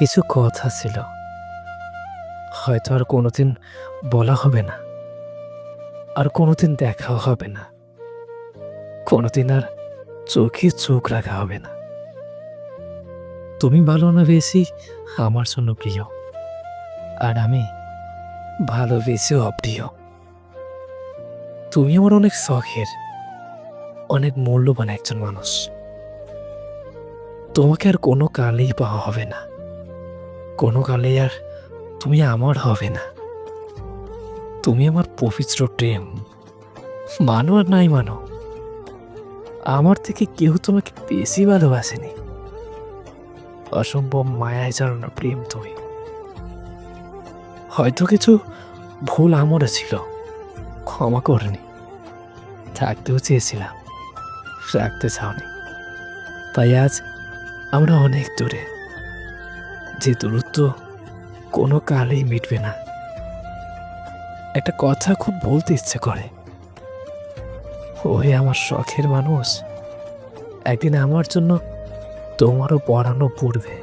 কিছু কথা ছিল, হয়তো আর কোনোদিন বলা হবে না, আর কোনোদিন দেখাও হবে না, কোনোদিন আর চোখে চোখ রাখা হবে না। তুমি ভালো না বেশি আমার জন্য প্রিয়, আর আমি ভালোবেসেও অপ্রিয়। তুমি আমার অনেক শখের, অনেক মূল্যবান একজন মানুষ। তোমাকে আর কোনো কালেই পাওয়া হবে না, কোনো কালেই আর তুমি আমার হবে না। তুমি আমার পবিত্র প্রেম, মানো আর নাই মানো, আমার থেকে কেউ তোমাকে বেশি ভালোবাসেনি। অসম্ভব মায়ায় জড়ানো প্রেম তুমি। হয়তো কিছু ভুল আমারও ছিল, ক্ষমা করিনি। থাকতেও চেয়েছিলাম, রাখতে চাওনি। তাই আজ আমরা অনেক দূরে, যে দূরত্ব কোনো কালেই মিটবে না। একটা কথা খুব বলতে ইচ্ছে করে, ওই আমার শখের মানুষ একদিন আমার জন্য তোমারও পড়ানো পড়বে।